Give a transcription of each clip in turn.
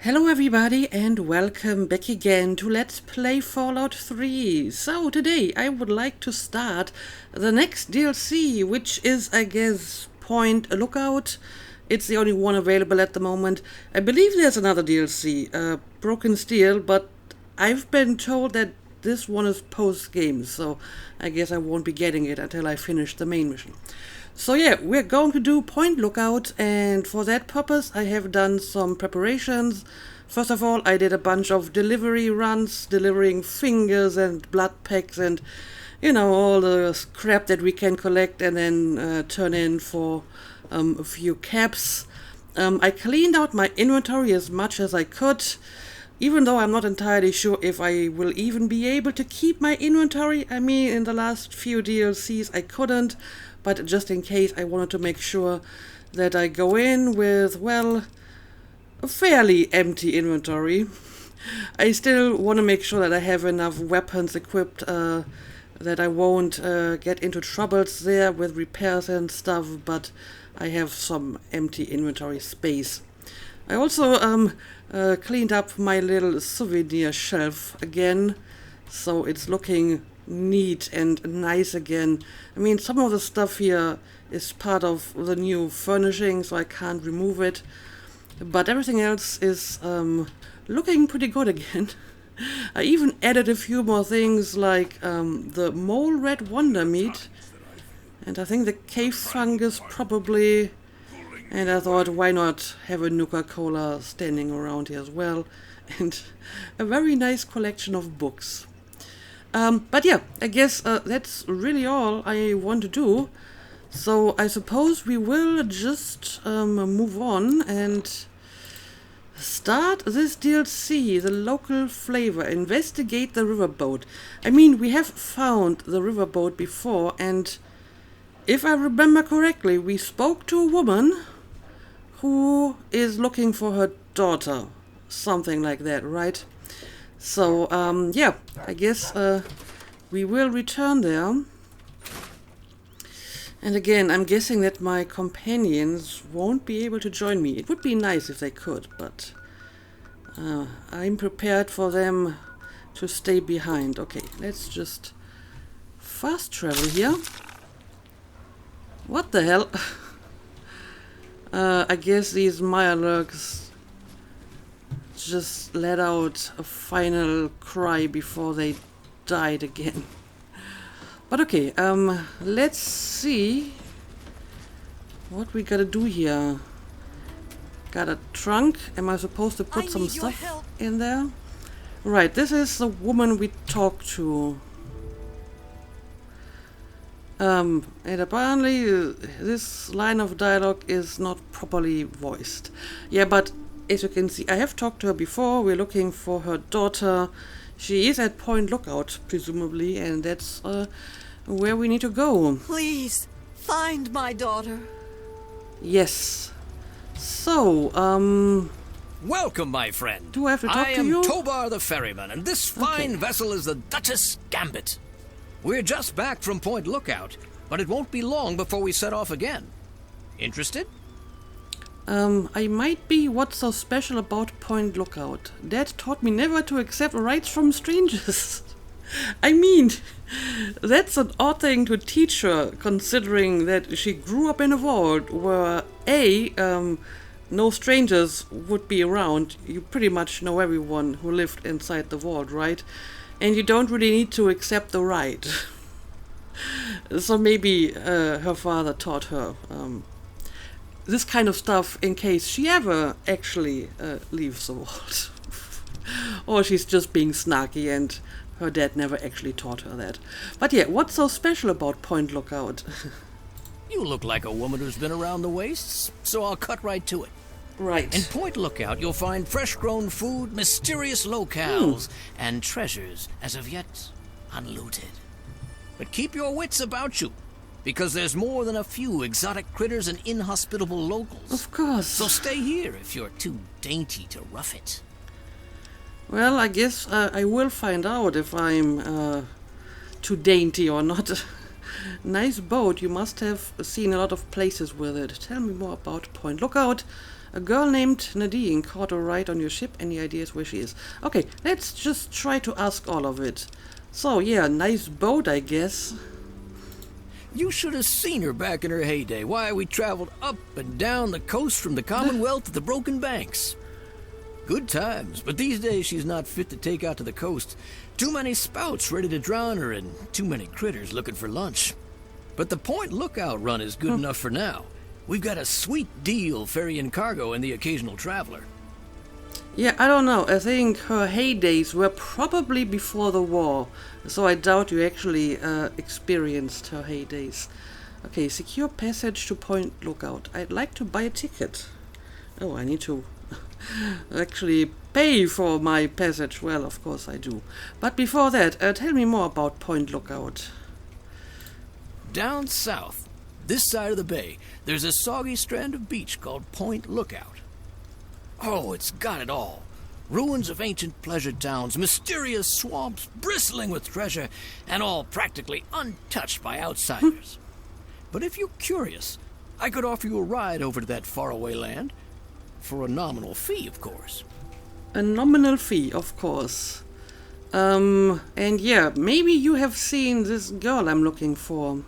Hello everybody and welcome back again to Let's Play Fallout 3. So today I would like to start the next DLC, which is, I guess, Point Lookout. It's the only one available at the moment. I believe there's another DLC, Broken Steel, but I've been told that this one is post-game, so I guess I won't be getting it until I finish the main mission. So yeah, we're going to do Point Lookout, and for that purpose I have done some preparations. First of all, I did a bunch of delivery runs, delivering fingers and blood packs and, you know, all the crap that we can collect and then turn in for a few caps. I cleaned out my inventory as much as I could, even though I'm not entirely sure if I will even be able to keep my inventory. I mean, in the last few DLCs I couldn't, but just in case I wanted to make sure that I go in with, well, a fairly empty inventory. I still want to make sure that I have enough weapons equipped, that I won't get into troubles there with repairs and stuff, but I have some empty inventory space. I also cleaned up my little souvenir shelf again, so it's looking neat and nice again. I mean, some of the stuff here is part of the new furnishing, so I can't remove it, but everything else is looking pretty good again. I even added a few more things like the mole red wonder meat, and I think the cave fungus probably, and I thought, why not have a Nuka-Cola standing around here as well, and a very nice collection of books. But yeah, I guess that's really all I want to do. So I suppose we will just move on and start this DLC, the local flavor, investigate the riverboat. I mean, we have found the riverboat before, and if I remember correctly, we spoke to a woman who is looking for her daughter. Something like that, right? So, yeah, I guess we will return there. And again, I'm guessing that my companions won't be able to join me. It would be nice if they could, but I'm prepared for them to stay behind. Okay, let's just fast travel here. What the hell? I guess these Mirelurks just let out a final cry before they died again. But okay, let's see what we gotta do here. Got a trunk. Am I supposed to put some stuff in there? Right, this is the woman we talked to. And apparently this line of dialogue is not properly voiced. Yeah, but as you can see, I have talked to her before. We're looking for her daughter. She is at Point Lookout, presumably, and that's where we need to go. Please, find my daughter. Yes. So, welcome, my friend. do I have to talk to you? I am Tobar the ferryman, and this fine vessel is the Duchess Gambit. We're just back from Point Lookout, but it won't be long before we set off again. Interested? I might be. What's so special about Point Lookout? Dad taught me never to accept rights from strangers. I mean, that's an odd thing to teach her, considering that she grew up in a world where no strangers would be around. You pretty much know everyone who lived inside the vault, right? And you don't really need to accept the right. So maybe her father taught her this kind of stuff in case she ever actually leaves the vault. Or she's just being snarky and her dad never actually taught her that. But yeah, what's so special about Point Lookout? You look like a woman who's been around the wastes, so I'll cut right to it. Right. In Point Lookout, you'll find fresh-grown food, mysterious locales, and treasures as of yet unlooted. But keep your wits about you, because there's more than a few exotic critters and inhospitable locals. Of course. So stay here if you're too dainty to rough it. Well, I guess I will find out if I'm too dainty or not. Nice boat. You must have seen a lot of places with it. Tell me more about Point Lookout. A girl named Nadine caught a ride on your ship. Any ideas where she is? Okay, let's just try to ask all of it. So, yeah, nice boat, I guess. You should have seen her back in her heyday. Why, we traveled up and down the coast from the Commonwealth to the Broken Banks. Good times, but these days she's not fit to take out to the coast. Too many spouts ready to drown her and too many critters looking for lunch. But the Point Lookout run is good enough for now. We've got a sweet deal ferrying cargo and the occasional traveler. Yeah, I don't know. I think her heydays were probably before the war. So I doubt you actually experienced her heydays. Okay, secure passage to Point Lookout. I'd like to buy a ticket. Oh, I need to actually pay for my passage. Well, of course I do. But before that, tell me more about Point Lookout. Down south, this side of the bay, there's a soggy strand of beach called Point Lookout. Oh, it's got it all. Ruins of ancient pleasure towns, mysterious swamps bristling with treasure, and all practically untouched by outsiders. But if you're curious, I could offer you a ride over to that faraway land. For a nominal fee, of course. A nominal fee, of course. And yeah, maybe you have seen this girl I'm looking for.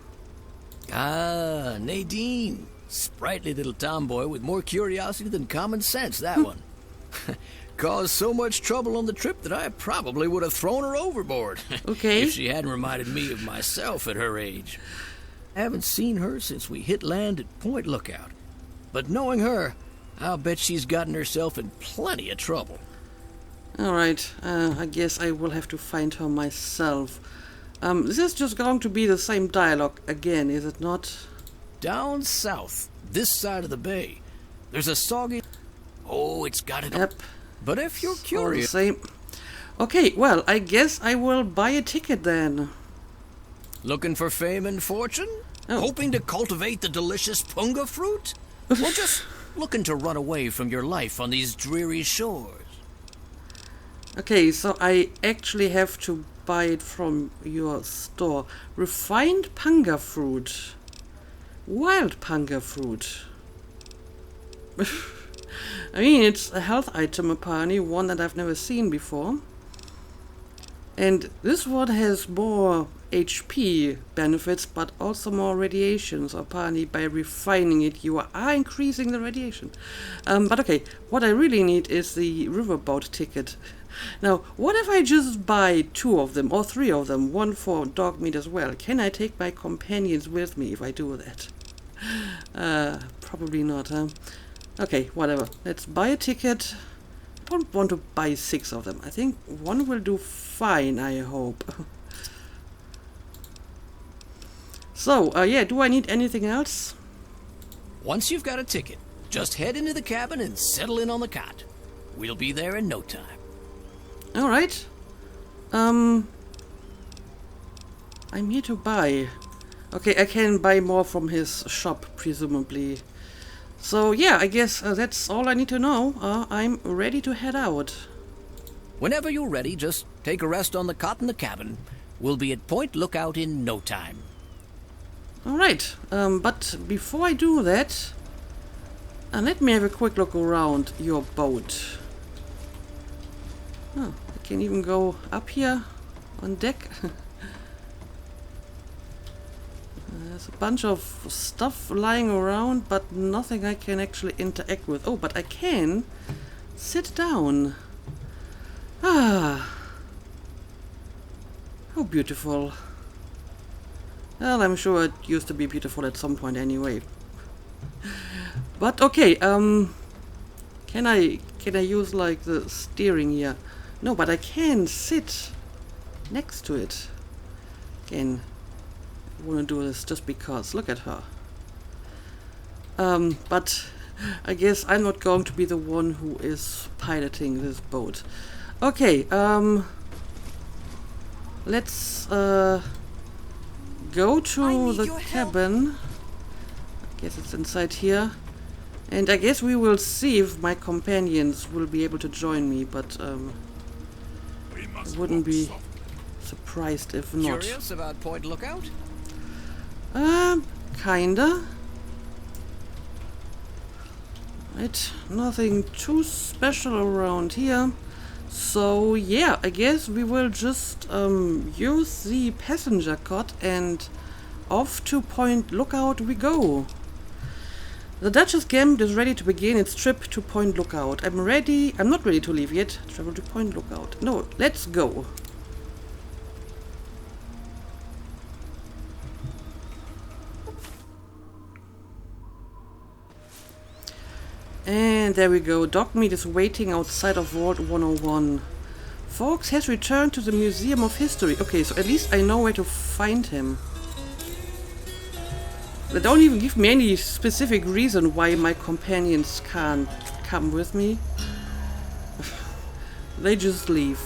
Ah, Nadine. Sprightly little tomboy with more curiosity than common sense, that one. Caused so much trouble on the trip that I probably would have thrown her overboard. Okay. If she hadn't reminded me of myself at her age. I haven't seen her since we hit land at Point Lookout. But knowing her, I'll bet she's gotten herself in plenty of trouble. Alright, I guess I will have to find her myself. This is just going to be the same dialogue again, is it not? Down south, this side of the bay, there's a soggy... Oh, it's got it. Yep. But if you're All the curious... same. Okay, well, I guess I will buy a ticket then. Looking for fame and fortune? Oh. Hoping to cultivate the delicious punga fruit? Or just looking to run away from your life on these dreary shores? Okay, so I actually have to buy it from your store. Refined panga fruit. Wild panga fruit. I mean, it's a health item apparently, one that I've never seen before. And this one has more HP benefits, but also more radiation. So apparently by refining it, you are increasing the radiation. But okay, what I really need is the riverboat ticket. Now, what if I just buy 2 of them, or 3 of them, one for dog meat as well? Can I take my companions with me if I do that? Probably not, huh? Okay, whatever. Let's buy a ticket. I don't want to buy 6 of them. I think 1 will do fine, I hope. So, yeah, do I need anything else? Once you've got a ticket, just head into the cabin and settle in on the cot. We'll be there in no time. Alright. I'm here to buy. Okay, I can buy more from his shop, presumably. So, yeah, I guess that's all I need to know. I'm ready to head out. Whenever you're ready, just take a rest on the cot in the cabin. We'll be at Point Lookout in no time. Alright, but before I do that, let me have a quick look around your boat. Oh, I can even go up here on deck. There's a bunch of stuff lying around, but nothing I can actually interact with. Oh, but I can sit down. Ah, how beautiful. Well, I'm sure it used to be beautiful at some point anyway. But okay, can I use like the steering here? No, but I can sit next to it. Again, I want to do this just because. Look at her. But I guess I'm not going to be the one who is piloting this boat. Okay, let's go to the cabin. I guess it's inside here. And I guess we will see if my companions will be able to join me, but I wouldn't be surprised if not. Curious about Point Lookout? Kinda. Right, nothing too special around here. So yeah, I guess we will just use the passenger cot and off to Point Lookout we go. The Duchess Gambit is ready to begin its trip to Point Lookout. I'm not ready to leave yet. Travel to Point Lookout. No, let's go. And there we go. Dogmeat is waiting outside of Vault 101. Fawkes has returned to the Museum of History. Okay, so at least I know where to find him. They don't even give me any specific reason why my companions can't come with me. They just leave.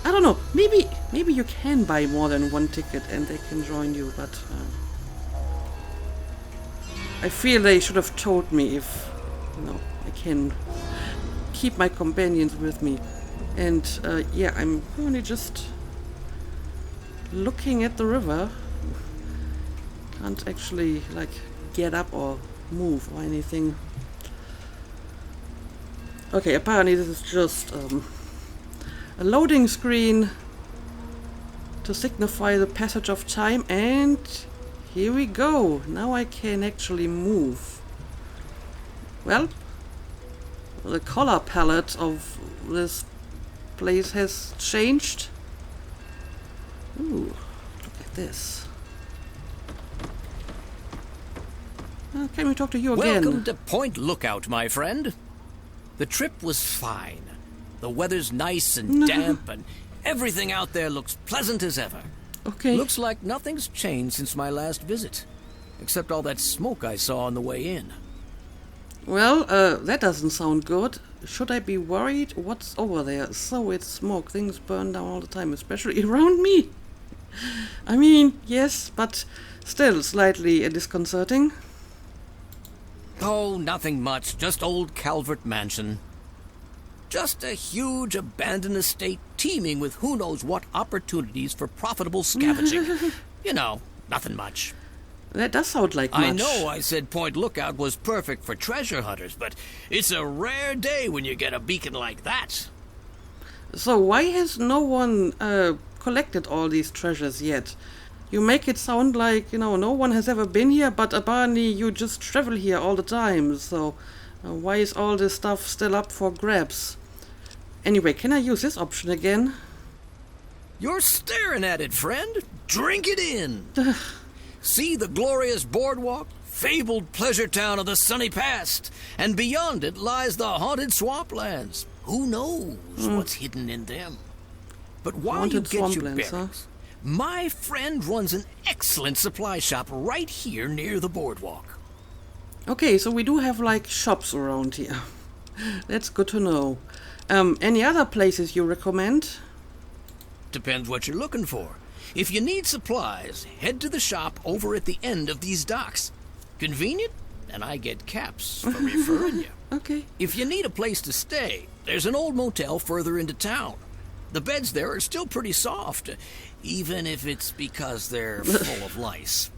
I don't know. Maybe you can buy more than one ticket and they can join you, but I feel they should have told me if, you know, I can keep my companions with me. And yeah, I'm only just looking at the river. Can't actually like get up or move or anything. Okay, apparently this is just a loading screen to signify the passage of time, and here we go. Now I can actually move. Well, the color palette of this place has changed. Ooh, look at this. Can we talk to you again? Welcome to Point Lookout, my friend. The trip was fine. The weather's nice and damp, and everything out there looks pleasant as ever. Okay. Looks like nothing's changed since my last visit, except all that smoke I saw on the way in. Well, that doesn't sound good. Should I be worried? What's over there? So it's smoke. Things burn down all the time, especially around me. I mean, yes, but still slightly disconcerting. Oh, nothing much. Just old Calvert Mansion. Just a huge abandoned estate teeming with who knows what opportunities for profitable scavenging. You know, nothing much. That does sound like much. I know I said Point Lookout was perfect for treasure hunters, but it's a rare day when you get a beacon like that. So why has no one collected all these treasures yet? You make it sound like, you know, no one has ever been here, but apparently you just travel here all the time. So why is all this stuff still up for grabs? Anyway, can I use this option again? You're staring at it, friend. Drink it in. See the glorious boardwalk, fabled pleasure town of the sunny past, and beyond it lies the haunted swamplands. Who knows what's hidden in them? But while Haunted you get your swamplands, bearings, my friend runs an excellent supply shop right here near the boardwalk. Okay, so we do have like shops around here. That's good to know. Any other places you recommend? Depends what you're looking for. If you need supplies, head to the shop over at the end of these docks. Convenient, and I get caps for referring you. Okay. If you need a place to stay, there's an old motel further into town. The beds there are still pretty soft, even if it's because they're full of lice.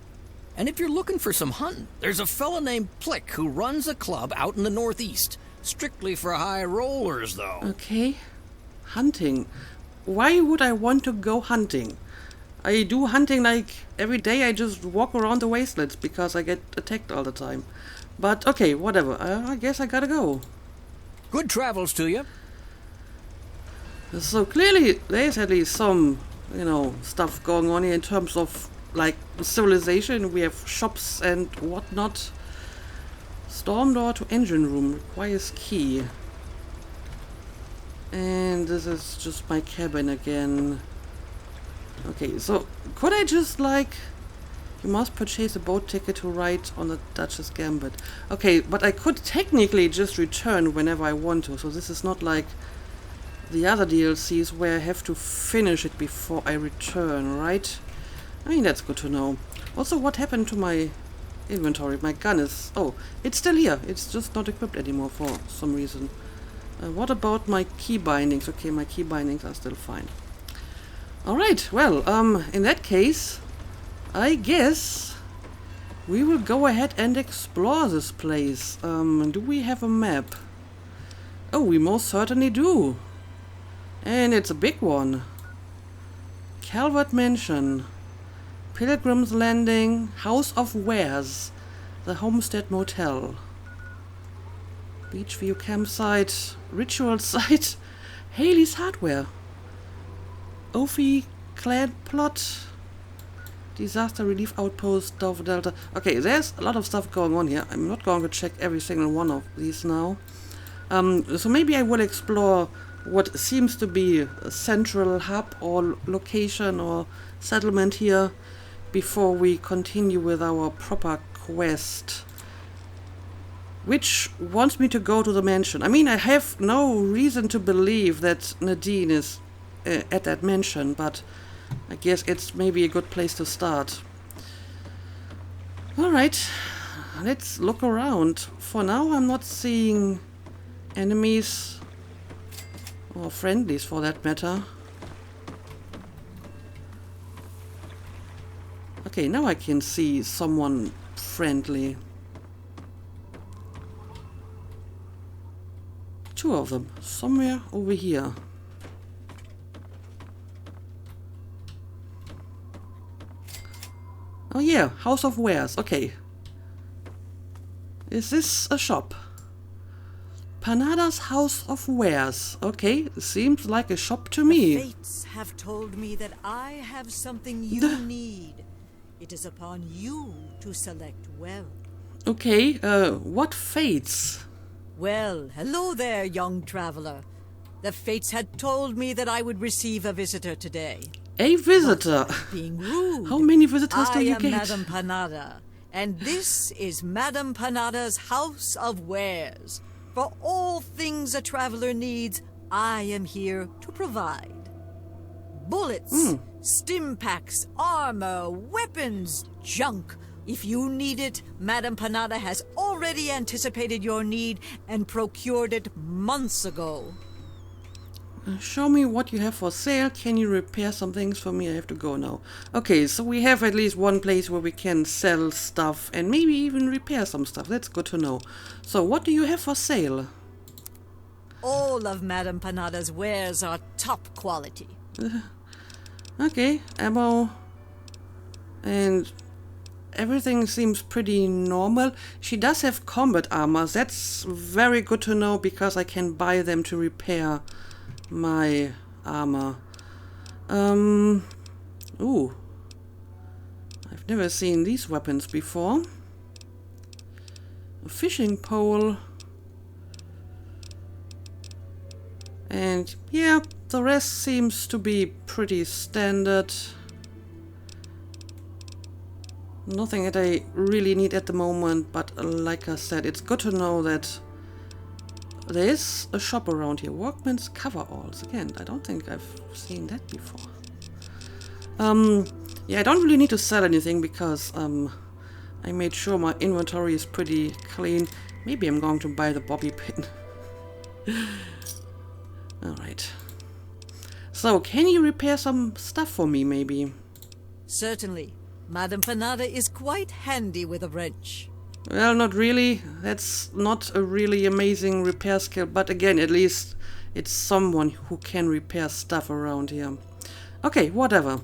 And if you're looking for some hunting, there's a fella named Plick who runs a club out in the northeast. Strictly for high rollers, though. Okay. Hunting. Why would I want to go hunting? I do hunting like every day. I just walk around the wastelands because I get attacked all the time. But okay, whatever. I guess I gotta go. Good travels to you. So clearly there's at least some, you know, stuff going on here in terms of like civilization. We have shops and whatnot. Storm door to engine room requires key. And this is just my cabin again. Okay, so could I just like... You must purchase a boat ticket to ride on the Duchess Gambit. Okay, but I could technically just return whenever I want to. So this is not like the other DLCs where I have to finish it before I return, right? I mean, that's good to know. Also, what happened to my inventory? My gun is... Oh, it's still here. It's just not equipped anymore for some reason. What about my key bindings? Okay, my key bindings are still fine. Alright, well, in that case, I guess we will go ahead and explore this place. Do we have a map? Oh, we most certainly do. And it's a big one. Calvert Mansion, Pilgrim's Landing, House of Wares, the Homestead Motel, Beachview Campsite, Ritual Site, Haley's Hardware, Ophi Clan Plot, Disaster Relief Outpost, Dove Delta. Okay, there's a lot of stuff going on here. I'm not going to check every single one of these now. So maybe I will explore what seems to be a central hub or location or settlement here before we continue with our proper quest, which wants me to go to the mansion. I mean, I have no reason to believe that Nadine is at that mansion, but I guess it's maybe a good place to start. Alright, let's look around. For now, I'm not seeing enemies or friendlies for that matter. Okay, now I can see someone friendly. Two of them, somewhere over here. Oh yeah, House of Wares, okay. Is this a shop? Panada's House of Wares. Okay, seems like a shop to me. The fates have told me that I have something you need. It is upon you to select well. Okay, what fates? Well, hello there, young traveler. The fates had told me that I would receive a visitor today. A visitor? Being rude. How many visitors do I you am get? Madame Panada, and this is Madame Panada's House of Wares. For all things a traveler needs, I am here to provide. Bullets, stim packs, armor, weapons, junk. If you need it, Madame Panada has already anticipated your need and procured it months ago. Show me what you have for sale. Can you repair some things for me? I have to go now. Okay, so we have at least one place where we can sell stuff and maybe even repair some stuff. That's good to know. So what do you have for sale? All of Madame Panada's wares are top quality. Okay, ammo. And everything seems pretty normal. She does have combat armor. That's very good to know because I can buy them to repair my armor. Ooh. I've never seen these weapons before. A fishing pole. And yeah, the rest seems to be pretty standard. Nothing that I really need at the moment, but like I said, it's good to know that there is a shop around here. Workman's coveralls. Again, I don't think I've seen that before. Yeah, I don't really need to sell anything because I made sure my inventory is pretty clean. Maybe I'm going to buy the bobby pin. Alright. So, can you repair some stuff for me, maybe? Certainly. Madame Panada is quite handy with a wrench. Well, not really. That's not a really amazing repair skill, but again, at least it's someone who can repair stuff around here. Okay, whatever.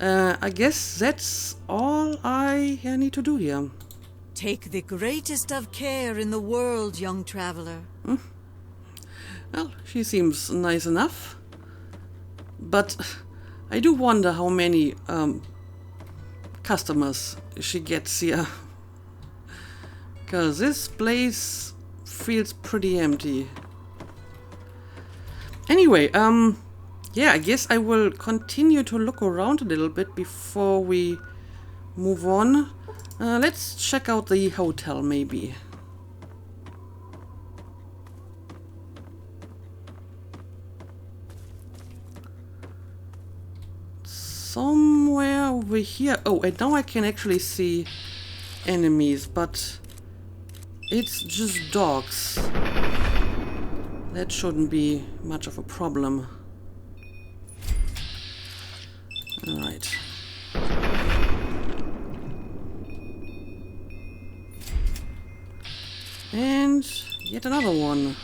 I guess that's all I need to do here. Take the greatest of care in the world, young traveler. Well, she seems nice enough. But I do wonder how many customers she gets here. Because this place feels pretty empty. Anyway, yeah, I guess I will continue to look around a little bit before we move on. Let's check out the hotel, maybe. Somewhere over here. Oh, and now I can actually see enemies, but it's just dogs. That shouldn't be much of a problem. Alright. And yet another one.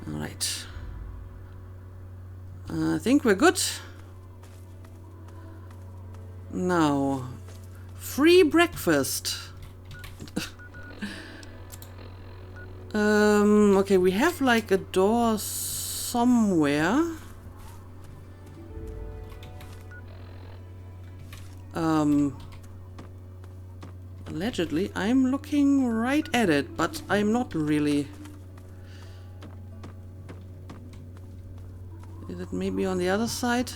Alright. I think we're good. Now, free breakfast. Okay, we have like a door somewhere. Allegedly, I'm looking right at it, but I'm not really. Is it maybe on the other side?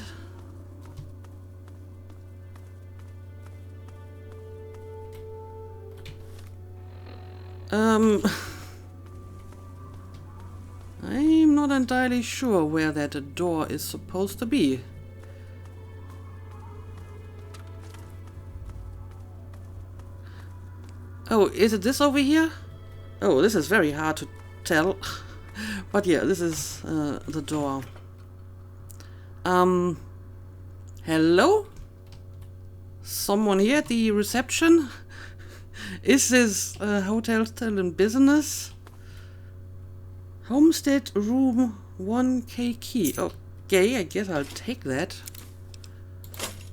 I'm not entirely sure where that door is supposed to be. Oh, is it this over here? Oh, this is very hard to tell. But yeah, this is the door. Hello? Someone here at the reception? Is this hotel still in business? Homestead room 1K key. Okay, I guess I'll take that.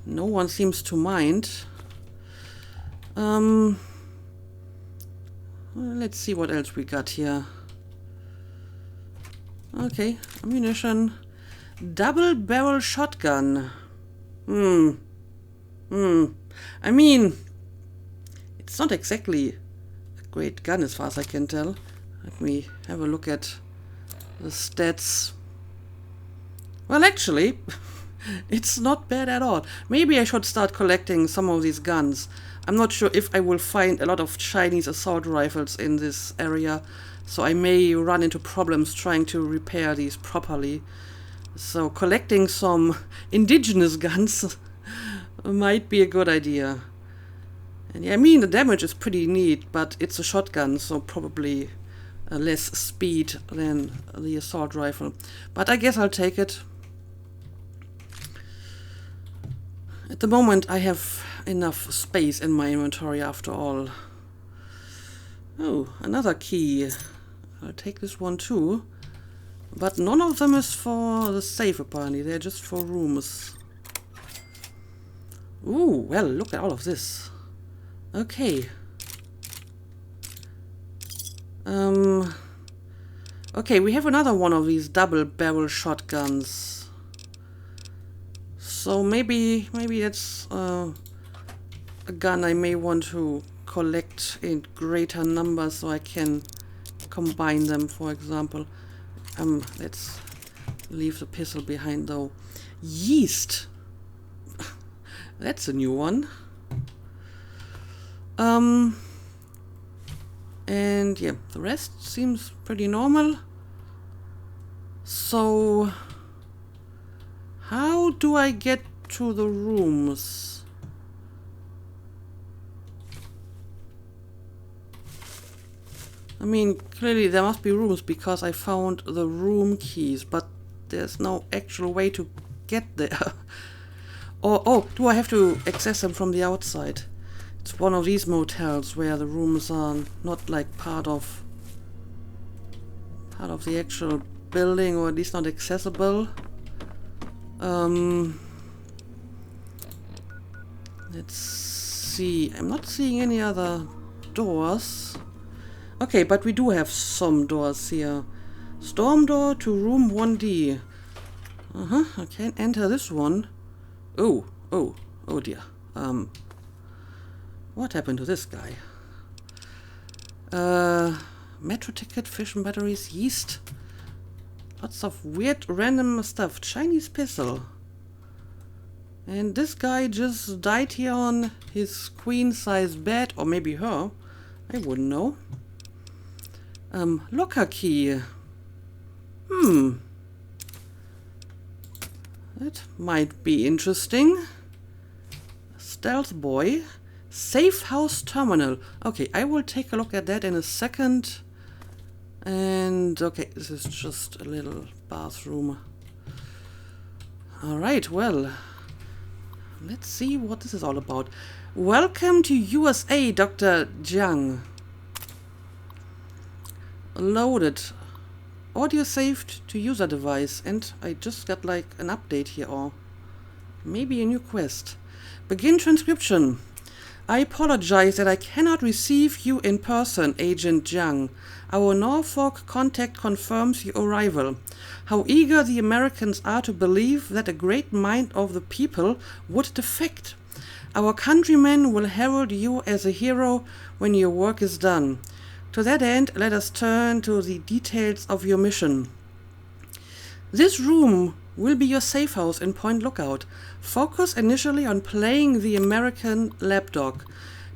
No one seems to mind. Let's see what else we got here. Okay, ammunition. Double barrel shotgun. I mean, it's not exactly a great gun as far as I can tell. Let me have a look at the stats. Well, actually, it's not bad at all. Maybe I should start collecting some of these guns. I'm not sure if I will find a lot of Chinese assault rifles in this area, so I may run into problems trying to repair these properly. So collecting some indigenous guns might be a good idea. And yeah, I mean, the damage is pretty neat, but it's a shotgun, so probably less speed than the assault rifle. But I guess I'll take it. At the moment, I have enough space in my inventory after all. Oh, another key. I'll take this one too. But none of them is for the safe, apparently. They're just for rooms. Ooh, well, look at all of this. Okay. Okay, we have another one of these double barrel shotguns. So maybe it's a gun I may want to collect in greater numbers so I can combine them, for example. Let's leave the pistol behind though. Yeast. That's a new one. And yeah, the rest seems pretty normal. So how do I get to the rooms? I mean, clearly there must be rooms because I found the room keys, but there's no actual way to get there. Or, oh, do I have to access them from the outside? It's one of these motels where the rooms are not like part of the actual building, or at least not accessible. Let's see. I'm not seeing any other doors. Okay, but we do have some doors here. Storm door to room 1D. I can't enter this one. Oh dear. What happened to this guy? Metro ticket, fission batteries, yeast. Lots of weird random stuff. Chinese pistol. And this guy just died here on his queen-size bed, or maybe her. I wouldn't know. Locker key. That might be interesting. Stealth boy. Safe house terminal. Okay, I will take a look at that in a second. And okay, this is just a little bathroom. Alright, well, let's see what this is all about. Welcome to USA, Dr. Jiang. Loaded. Audio saved to user device. And I just got like an update here, or maybe a new quest. Begin transcription. I apologize that I cannot receive you in person, Agent Jiang. Our Norfolk contact confirms your arrival. How eager the Americans are to believe that a great mind of the people would defect. Our countrymen will herald you as a hero when your work is done. To that end, let us turn to the details of your mission. This room will be your safe house in Point Lookout. Focus initially on playing the American lapdog.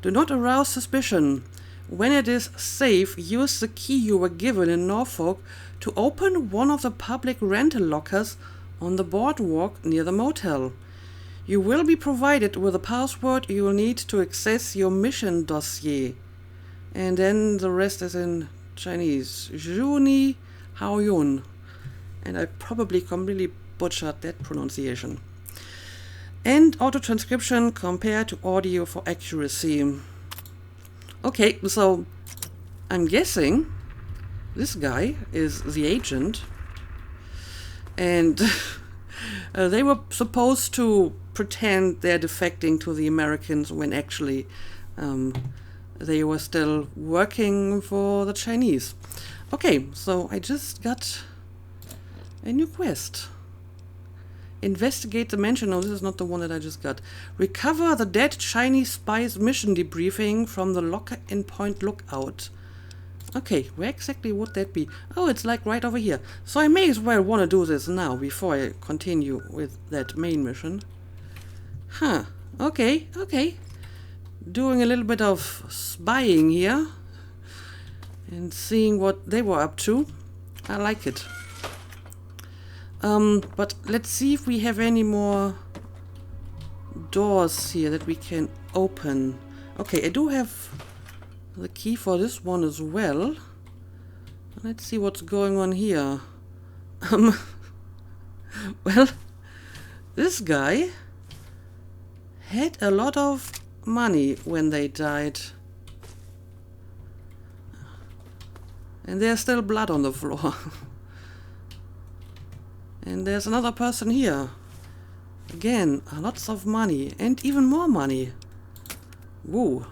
Do not arouse suspicion. When it is safe, use the key you were given in Norfolk to open one of the public rental lockers on the boardwalk near the motel. You will be provided with a password you will need to access your mission dossier. And then the rest is in Chinese. Juni Haoyun. And I probably completely butchered that pronunciation. And auto-transcription compared to audio for accuracy. Okay, so I'm guessing this guy is the agent. And they were supposed to pretend they're defecting to the Americans when actually they were still working for the Chinese. Okay, so I just got a new quest. Investigate the mansion. No, this is not the one that I just got. Recover the dead Chinese spy's mission debriefing from the locker in Point Lookout. Okay, where exactly would that be? Oh, it's like right over here. So I may as well want to do this now before I continue with that main mission. Huh. Okay, okay. Doing a little bit of spying here. And seeing what they were up to. I like it. But let's see if we have any more doors here that we can open. Okay, I do have the key for this one as well. Let's see what's going on here. Well, this guy had a lot of money when they died. And there's still blood on the floor. And there's another person here. Again, lots of money. And even more money. Whoa.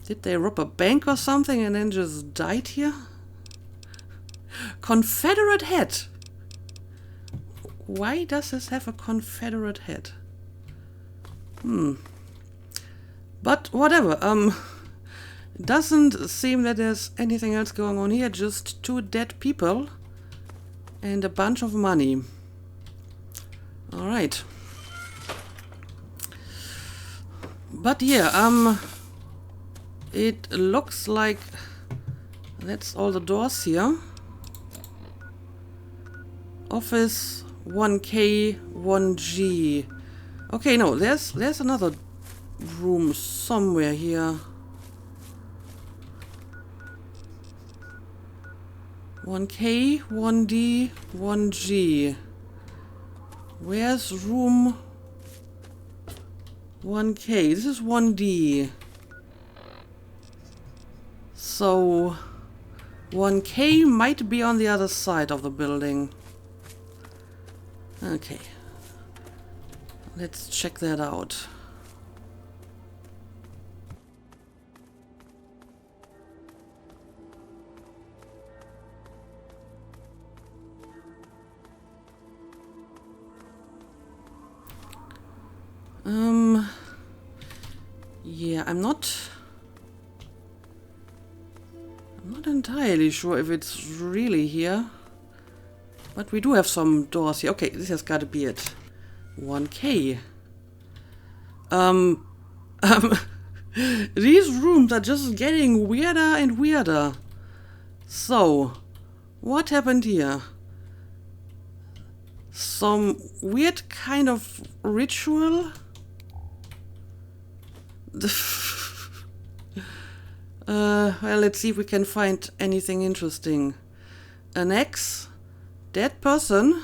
Did they rob a bank or something and then just died here? Confederate hat. Why does this have a Confederate hat? But whatever. Doesn't seem that there's anything else going on here. Just two dead people. And a bunch of money. Alright. But yeah, it looks like that's all the doors here. Office 1K, 1G. Okay, no, there's another room somewhere here. 1K, 1D, 1G. Where's room 1K? This is 1D. So 1K might be on the other side of the building. Okay. Let's check that out. Yeah, I'm not entirely sure if it's really here. But we do have some doors here. Okay, this has got to be it. 1K. These rooms are just getting weirder and weirder. So, what happened here? Some weird kind of ritual? Well, let's see if we can find anything interesting. An axe? Dead person?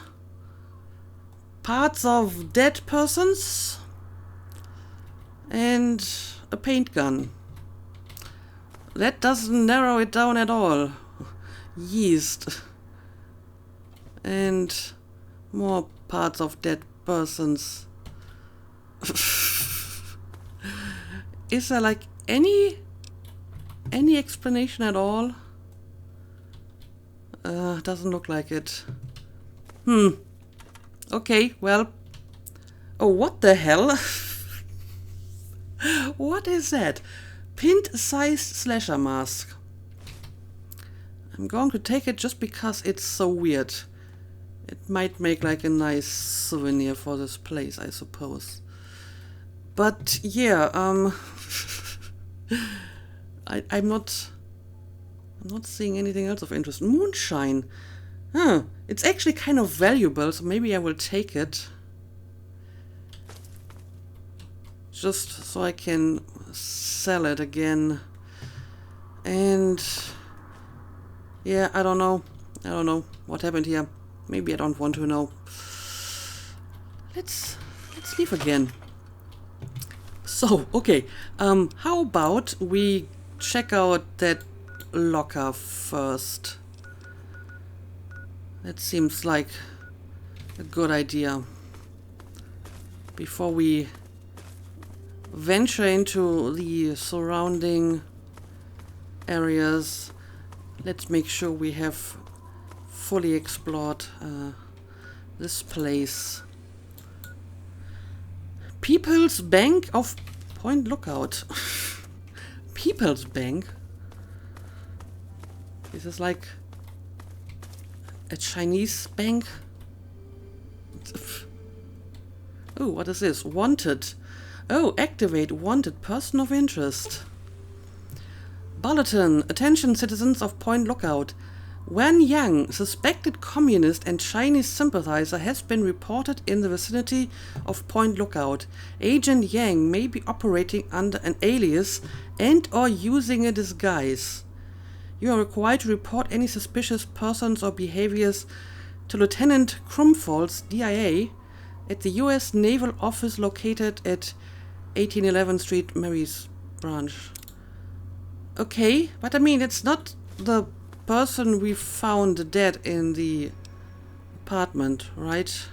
parts of dead persons and a paint gun. That doesn't narrow it down at all. Yeast. And more parts of dead persons. Is there like any explanation at all? Doesn't look like it. Okay, well. Oh, what the hell? What is that? Pint-sized slasher mask. I'm going to take it just because it's so weird. It might make like a nice souvenir for this place, I suppose. But yeah, I'm not seeing anything else of interest. Moonshine. Huh. It's actually kind of valuable, so maybe I will take it. Just so I can sell it again. And yeah, I don't know what happened here. Maybe I don't want to know. Let's leave again. So, okay. How about we check out that locker first? That seems like a good idea. Before we venture into the surrounding areas, let's make sure we have fully explored this place. People's Bank of Point Lookout. People's Bank? Is this like a Chinese bank? Oh, what is this? Wanted. Oh, activate wanted person of interest. Bulletin. Attention citizens of Point Lookout. Wen Yang, suspected communist and Chinese sympathizer, has been reported in the vicinity of Point Lookout. Agent Yang may be operating under an alias and or using a disguise. You are required to report any suspicious persons or behaviors to Lieutenant Krumfalls, DIA, at the U.S. Naval Office located at 1811 Street, Mary's Branch. Okay, but I mean, it's not the person we found dead in the apartment, right?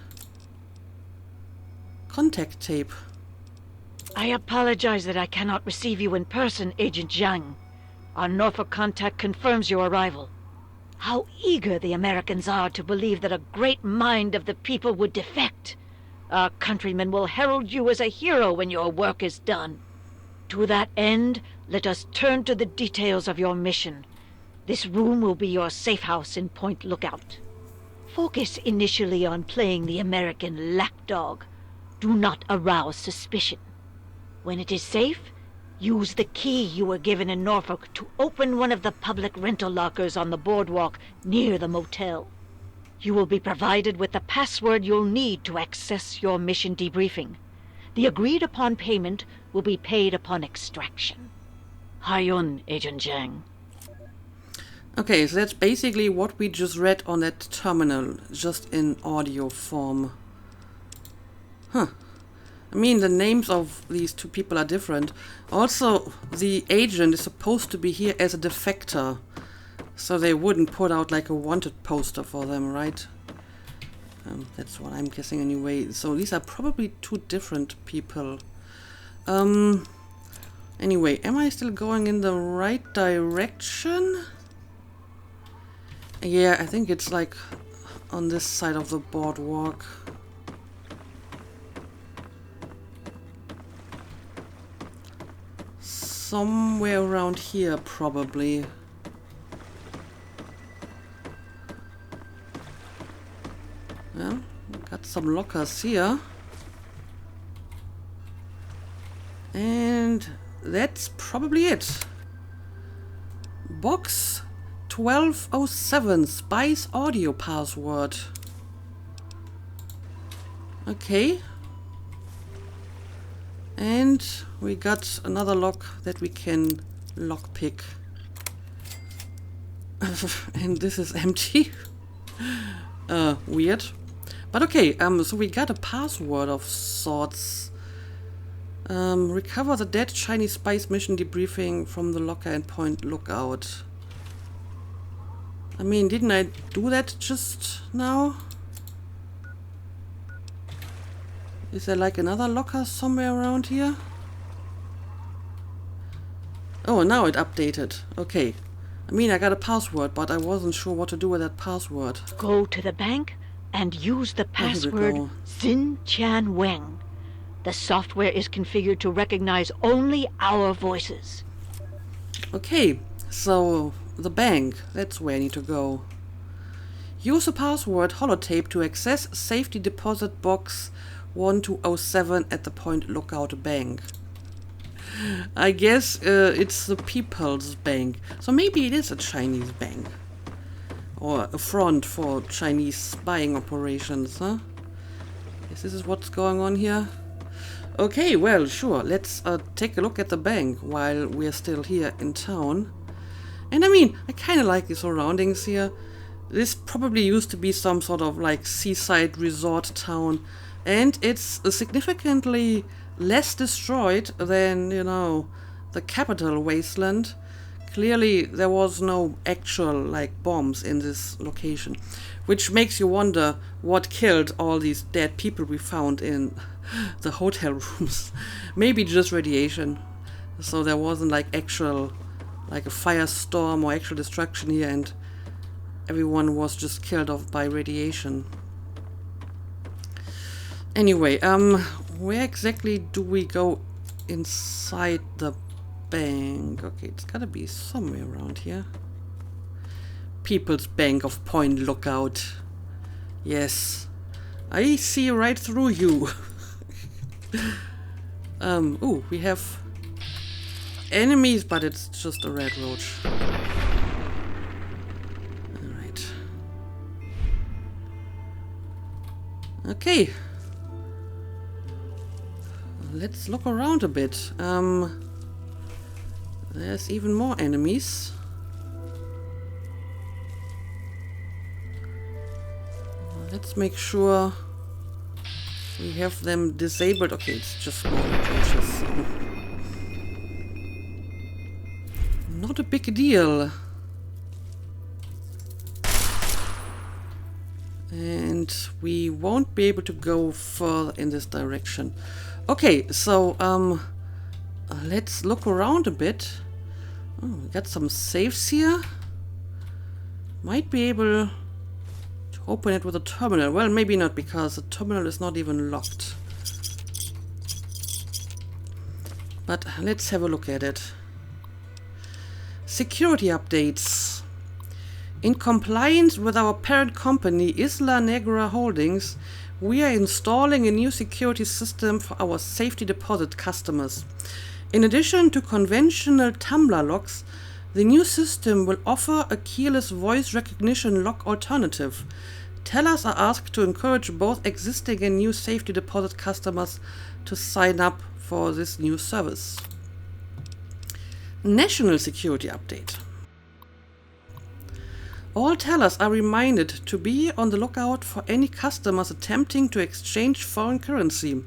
Contact tape. I apologize that I cannot receive you in person, Agent Zhang. Our Norfolk contact confirms your arrival. How eager the Americans are to believe that a great mind of the people would defect. Our countrymen will herald you as a hero when your work is done. To that end, let us turn to the details of your mission. This room will be your safe house in Point Lookout. Focus initially on playing the American lapdog. Do not arouse suspicion. When it is safe, use the key you were given in Norfolk to open one of the public rental lockers on the boardwalk near the motel. You will be provided with the password you'll need to access your mission debriefing. The agreed-upon payment will be paid upon extraction. Hayun, Agent Zhang. Okay, so that's basically what we just read on that terminal, just in audio form. Huh. I mean, the names of these two people are different. Also, the agent is supposed to be here as a defector, so they wouldn't put out like a wanted poster for them, right? That's what I'm guessing anyway. So these are probably two different people. Anyway, am I still going in the right direction? Yeah, I think it's like on this side of the boardwalk. Somewhere around here, probably. Well, got some lockers here. And that's probably it. Box 1207, Spice audio password. Okay. And we got another lock that we can lockpick. And this is empty. Weird. But okay, so we got a password of sorts. Recover the dead Chinese spies mission debriefing from the locker and Point Lookout. I mean, didn't I do that just now? Is there like another locker somewhere around here? Oh, now it updated. Okay. I mean, I got a password, but I wasn't sure what to do with that password. Go to the bank and use the Here we password go. Xin Tian Weng. The software is configured to recognize only our voices. Okay, so the bank, that's where I need to go. Use the password holotape to access safety deposit box 1207 at the Point Lookout Bank. I guess it's the People's Bank, so maybe it is a Chinese bank. Or a front for Chinese spying operations, huh? Yes, this is what's going on here. Okay, well, sure, let's take a look at the bank while we're still here in town. And I mean, I kind of like the surroundings here. This probably used to be some sort of like seaside resort town, and it's significantly less destroyed than, you know, the capital wasteland. Clearly there was no actual like bombs in this location, which makes you wonder what killed all these dead people we found in the hotel rooms. Maybe just radiation, so there wasn't like actual like a firestorm or actual destruction here, and everyone was just killed off by radiation. Anyway, where exactly do we go inside the bank? Okay, it's gotta be somewhere around here. People's Bank of Point Lookout. Yes, I see right through you. Ooh, we have enemies, but it's just a red roach. Alright. Okay. Let's look around a bit. There's even more enemies. Let's make sure we have them disabled. Okay, it's just small approaches. Not a big deal. And we won't be able to go further in this direction. Okay, so let's look around a bit. Oh, we got some safes here. Might be able to open it with a terminal. Well, maybe not, because the terminal is not even locked. But let's have a look at it. Security updates. In compliance with our parent company, Isla Negra Holdings, we are installing a new security system for our safety deposit customers. In addition to conventional tumbler locks, the new system will offer a keyless voice recognition lock alternative. Tellers are asked to encourage both existing and new safety deposit customers to sign up for this new service. National security update. All tellers are reminded to be on the lookout for any customers attempting to exchange foreign currency.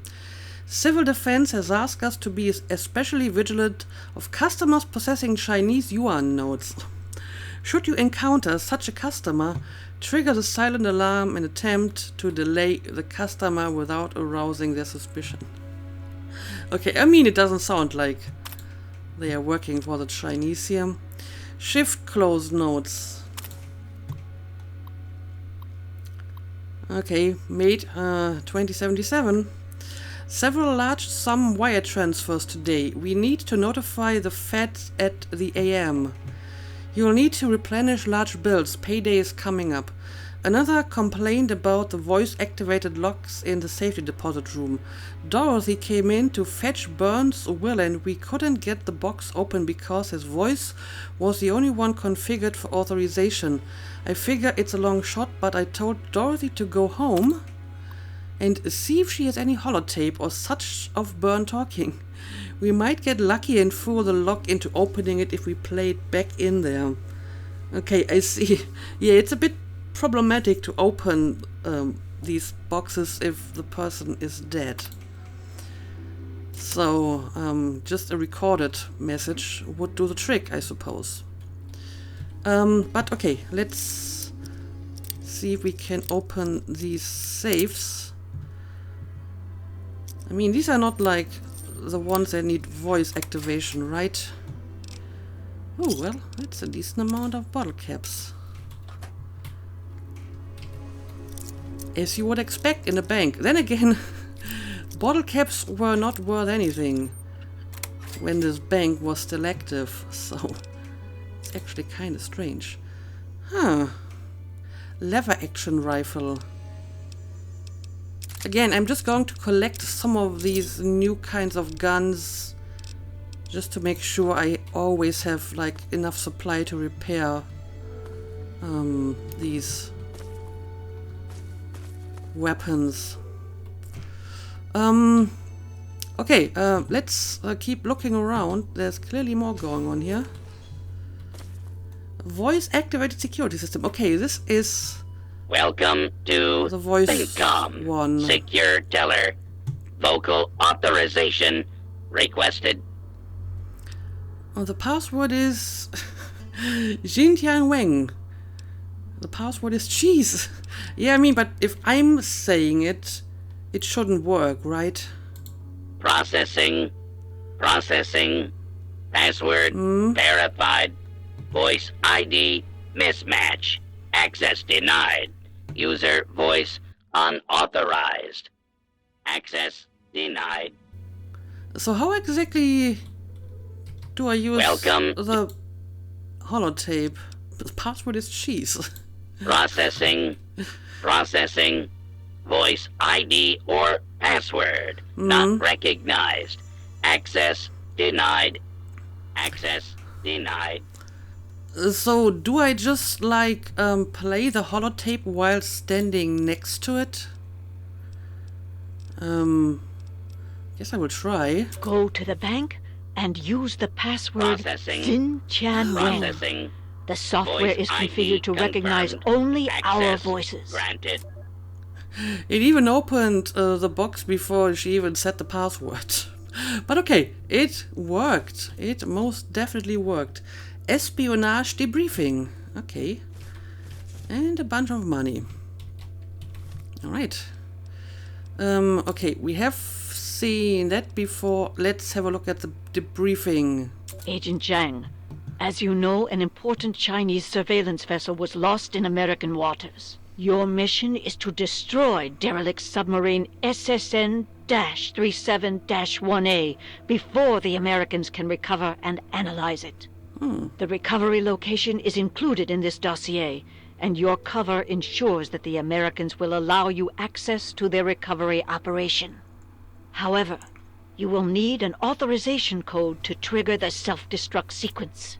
Civil Defense has asked us to be especially vigilant of customers possessing Chinese yuan notes. Should you encounter such a customer, trigger the silent alarm and attempt to delay the customer without arousing their suspicion. Okay, I mean, it doesn't sound like they are working for the Chinese here. Shift close notes. Okay, May 2077. Several large sum wire transfers today. We need to notify the Fed at the AM. You'll need to replenish large bills. Payday is coming up. Another complained about the voice-activated locks in the safety deposit room. Dorothy came in to fetch Burns' will and we couldn't get the box open because his voice was the only one configured for authorization. I figure it's a long shot, but I told Dorothy to go home and see if she has any holotape or such of Burn talking. We might get lucky and fool the lock into opening it if we play it back in there. Okay, I see. Yeah, it's a bit problematic to open these boxes if the person is dead. So just a recorded message would do the trick, I suppose. But okay, let's see if we can open these safes. I mean, these are not like the ones that need voice activation, right? Oh, well, that's a decent amount of bottle caps. As you would expect in a bank. Then again, bottle caps were not worth anything when this bank was still active, so it's actually kind of strange. Huh. Lever action rifle. Again, I'm just going to collect some of these new kinds of guns just to make sure I always have like enough supply to repair these weapons. Okay, let's keep looking around. There's clearly more going on here. Voice activated security system. Okay, this is Welcome to the voice ThinkCom. one. Secure teller. Vocal authorization requested. Oh, the password is Xinjiang Wang. The password is cheese. Yeah, I mean, but if I'm saying it, it shouldn't work, right? Processing. Processing. Password verified. Voice ID mismatch. Access denied. User voice unauthorized. Access denied. So how exactly do I use Welcome. the holotape? The password is cheese. Processing. Processing. Voice ID or password not recognized. Access denied. Access denied. So do I just like play the holotape while standing next to it? Guess I will try. Go to the bank and use the password Processing. Xin Tian Wen. Processing. The software Voice is ID configured to recognize confirmed. only our Access voices. granted. It even opened the box before she even said the password. But okay, it worked. It most definitely worked. Espionage debriefing. Okay. And a bunch of money. Alright. Okay, we have seen that before. Let's have a look at the debriefing. Agent Zhang, as you know, an important Chinese surveillance vessel was lost in American waters. Your mission is to destroy derelict submarine SSN-37-1A before the Americans can recover and analyze it. The recovery location is included in this dossier, and your cover ensures that the Americans will allow you access to their recovery operation. However, you will need an authorization code to trigger the self-destruct sequence.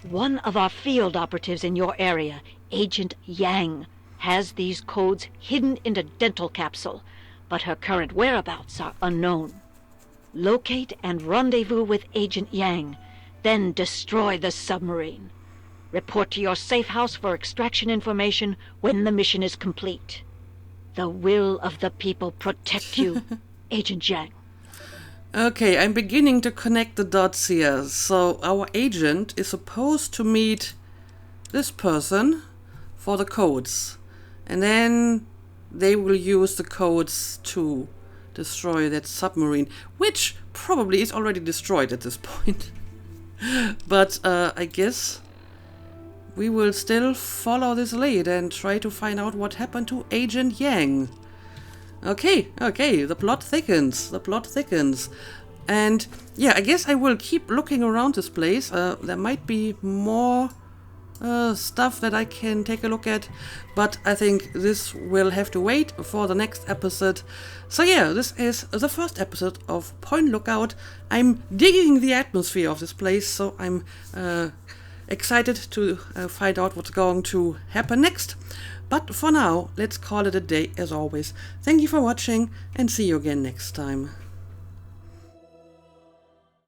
One of our field operatives in your area, Agent Yang, has these codes hidden in a dental capsule, but her current whereabouts are unknown. Locate and rendezvous with Agent Yang, then destroy the submarine. Report to your safe house for extraction information when the mission is complete. The will of the people protect you, Agent Yang. Okay, I'm beginning to connect the dots here. So our agent is supposed to meet this person for the codes. And then they will use the codes to destroy that submarine, which probably is already destroyed at this point. But I guess we will still follow this lead and try to find out what happened to Agent Yang. Okay, the plot thickens, And yeah, I guess I will keep looking around this place. There might be more stuff that I can take a look at, but I think this will have to wait for the next episode. So yeah, this is the first episode of Point Lookout. I'm digging the atmosphere of this place, so I'm excited to find out what's going to happen next. But for now, let's call it a day as always. Thank you for watching and see you again next time.